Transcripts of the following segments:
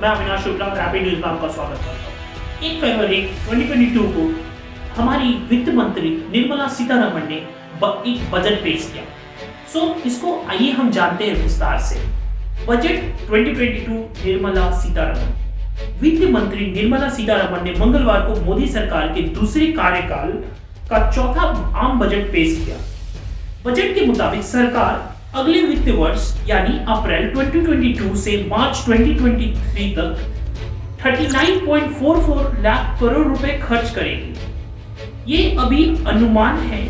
मैं Avinash Shukla rapid news में आपका स्वागत करता हूँ। 1 फरवरी 2022 को हमारी वित्त मंत्री निर्मला सीतारमण ने एक बजट पेश किया। इसको आइए हम जानते हैं विस्तार से। बजट 2022 निर्मला सीतारमण। वित्त मंत्री निर्मला सीतारमण ने मंगलवार को मोदी सरकार के दूसरे कार्यकाल का चौथा आम बजट पेश किया। बजट के मुताबिक सरकार अगले वित्त वर्ष यानी अप्रैल 2022 से मार्च 2023 तक 39.44 लाख करोड़ रुपए खर्च करेगी। ये अभी अनुमान है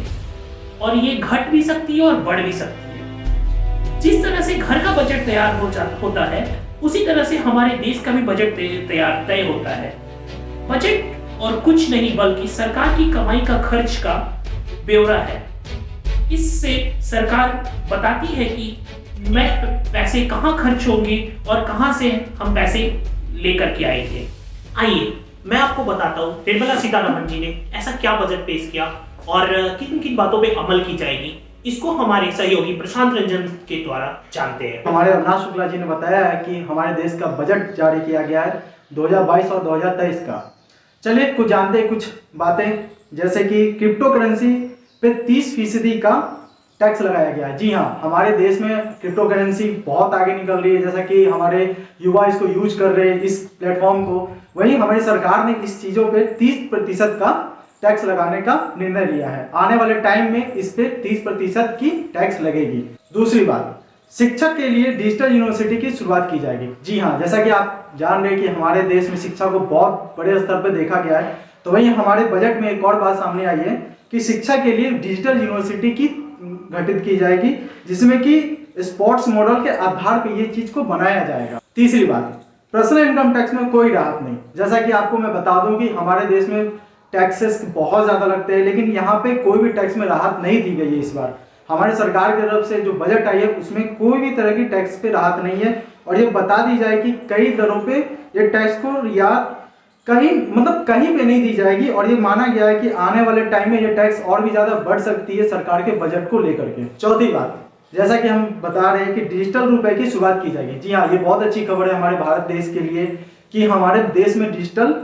और ये घट भी सकती है और बढ़ भी सकती है। जिस तरह से घर का बजट तैयार होता है उसी तरह से हमारे देश का भी बजट तय होता है। बजट और कुछ नहीं बल्कि सरकार की कमाई का खर्च का ब्यौरा है। इससे सरकार बताती है कि मैं पैसे कहां खर्च होंगे और कहां से हम पैसे लेकर के आएंगे। आइए मैं आपको बताता हूं निर्मला सीतारमण जी ने ऐसा क्या बजट पेश किया और किन किन बातों पे अमल की जाएगी। इसको हमारे सहयोगी प्रशांत रंजन के द्वारा जानते हैं। हमारे अविनाश शुक्ला जी ने बताया है कि हमारे देश का बजट जारी किया गया है 2022 और 2023 का। चलिए कुछ जानते हैं कुछ बातें, जैसे कि क्रिप्टो करेंसी पे 30% का टैक्स लगाया गया है। जी हाँ, हमारे देश में क्रिप्टो करेंसी बहुत आगे निकल रही है, जैसा कि हमारे युवा इसको यूज कर रहे हैं इस प्लेटफॉर्म को। वहीं हमारी सरकार ने इस चीज़ों पे 30% का टैक्स लगाने का निर्णय लिया है। आने वाले टाइम में इस पे 30% की टैक्स लगेगी। दूसरी बात, शिक्षक के लिए डिजिटल यूनिवर्सिटी की शुरुआत की जाएगी। जी हाँ, जैसा कि आप जान रहे हैं कि हमारे देश में शिक्षा को बहुत बड़े स्तर पर देखा गया है, तो वहीं हमारे बजट में एक और बात सामने आई है कि शिक्षा के लिए डिजिटल यूनिवर्सिटी की गठित की जाएगी, जिसमें कि स्पोर्ट्स मॉडल के आधार पर ये चीज को बनाया जाएगा। तीसरी बात, पर्सनल इनकम टैक्स में कोई राहत नहीं। जैसा कि आपको मैं बता दूं कि हमारे देश में टैक्सेस बहुत ज्यादा लगते हैं, लेकिन यहाँ पे कोई भी टैक्स में राहत नहीं दी गई है। इस बार हमारी सरकार की तरफ से जो बजट आई है उसमें कोई भी तरह की टैक्स पे राहत नहीं है, और ये बता दी जाए कि कई दरों पे ये टैक्स को या कहीं पे नहीं दी जाएगी, और ये माना गया है कि आने वाले टाइम में ये टैक्स और भी ज्यादा बढ़ सकती है सरकार के बजट को लेकर के। चौथी बात, जैसा कि हम बता रहे हैं कि डिजिटल रुपए की शुरुआत की जाएगी। जी हाँ, ये बहुत अच्छी खबर है हमारे भारत देश के लिए कि हमारे देश में डिजिटल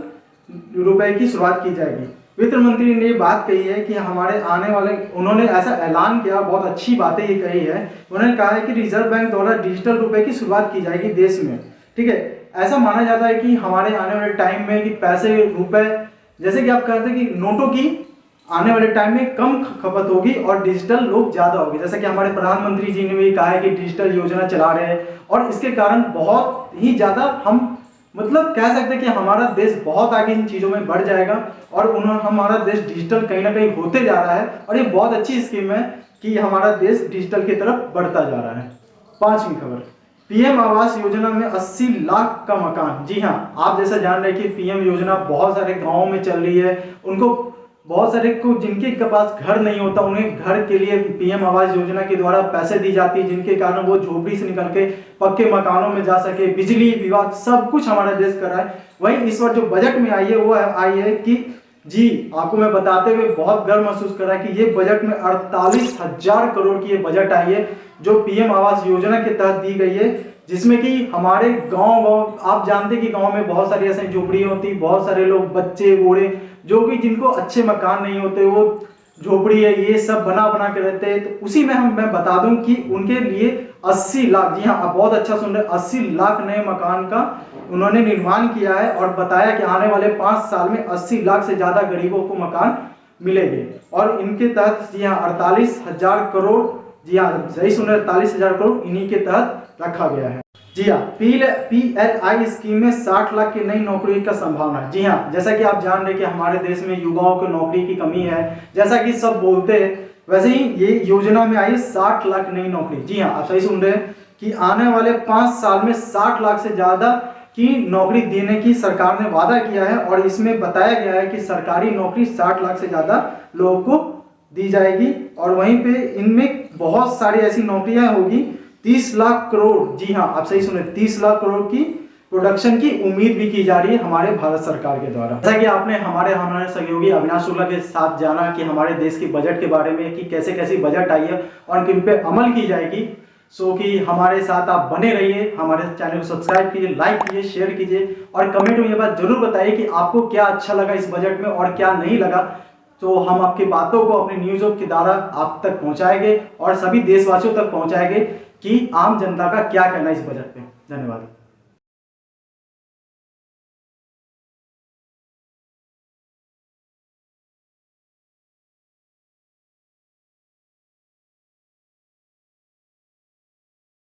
रुपए की शुरुआत की जाएगी। वित्त मंत्री ने बात कही है कि हमारे आने वाले, उन्होंने ऐसा ऐलान किया, बहुत अच्छी बातें ये कही है। उन्होंने कहा है कि रिजर्व बैंक द्वारा डिजिटल रुपए की शुरुआत की जाएगी देश में। ठीक है, ऐसा माना जाता है कि हमारे आने वाले टाइम में कि पैसे रुपए, जैसे कि आप कहते हैं कि नोटों की आने वाले टाइम में कम खपत होगी और डिजिटल लोग ज्यादा होगी। जैसे कि हमारे प्रधानमंत्री जी ने भी कहा है कि डिजिटल योजना चला रहे हैं, और इसके कारण बहुत ही ज्यादा हम कह सकते हैं कि हमारा देश बहुत आगे इन चीजों में बढ़ जाएगा, और हमारा देश डिजिटल कहीं ना कहीं होते जा रहा है, और ये बहुत अच्छी स्कीम है कि हमारा देश डिजिटल की तरफ बढ़ता जा रहा है। पांचवी खबर, पीएम आवास योजना में 80 लाख का मकान। जी हाँ, आप जैसा जान रहे हैं कि पीएम योजना बहुत सारे गाँव में चल रही है। उनको बहुत सारे को जिनके पास घर नहीं होता, उन्हें घर के लिए पीएम आवास योजना के द्वारा पैसे दी जाती है, जिनके कारण वो झोपड़ी से निकल के पक्के मकानों में जा सके। बिजली विभाग सब कुछ हमारा देश कर रहा है। वहीं इस बार जो बजट में आई है वो आई है कि जी आपको मैं बताते हुए बहुत गर्व महसूस कर रहा है कि ये बजट में 48,000 करोड़ की ये बजट आई है जो पीएम आवास योजना के तहत दी गई है, जिसमें कि हमारे गांव आप जानते हैं कि गांव में बहुत सारी ऐसी झोपड़ियां होती, बहुत सारे लोग बच्चे बूढ़े जो कि जिनको अच्छे मकान नहीं होते, वो झोपड़ी है ये सब बना के रहते हैं। तो उसी में मैं बता दूं कि उनके लिए 80 लाख, जी हाँ आप बहुत अच्छा सुन रहे, 80 लाख नए मकान का उन्होंने निर्माण किया है, और बताया कि आने वाले 5 साल में 80 लाख से ज्यादा गरीबों को मकान मिलेंगे। और इनके तहत जी हाँ 48,000 करोड़, जी हाँ सही सुन रहे, 48,000 करोड़ इन्हीं के तहत रखा गया है। जी हाँ, PLI स्कीम में 60 लाख की नई नौकरी का संभावना है। जी हाँ, जैसा कि आप जान रहे कि हमारे देश में युवाओं को नौकरी की कमी है, जैसा कि सब बोलते हैं, वैसे ही ये योजना में आई 60 लाख नई नौकरी। जी हाँ, आप सही सुन रहे हैं कि आने वाले 5 साल में 60 लाख से ज्यादा की नौकरी देने की सरकार ने वादा किया है, और इसमें बताया गया है कि सरकारी नौकरी 60 लाख से ज्यादा लोगों को दी जाएगी। और वहीं पे इनमें बहुत सारी ऐसी नौकरियां होगी, 30 लाख करोड़, जी हाँ आप सही सुने, 30 लाख करोड़ की प्रोडक्शन की उम्मीद भी की जा रही है हमारे भारत सरकार के द्वारा। जैसा कि आपने हमारे सहयोगी अविनाश शुक्ला के साथ जाना कि हमारे देश के बजट के बारे में कि कैसे कैसी बजट आई है और किन पे अमल की जाएगी, सो कि हमारे साथ आप बने रहिए, हमारे चैनल को सब्सक्राइब कीजिए, लाइक कीजिए, शेयर कीजिए और कमेंट में ये बात जरूर बताइए कि आपको क्या अच्छा लगा इस बजट में और क्या नहीं लगा। तो हम आपकी बातों को अपने न्यूज़ के द्वारा आप तक पहुंचाएंगे और सभी देशवासियों तक पहुंचाएंगे कि आम जनता का क्या कहना है इस बजट पे। धन्यवाद।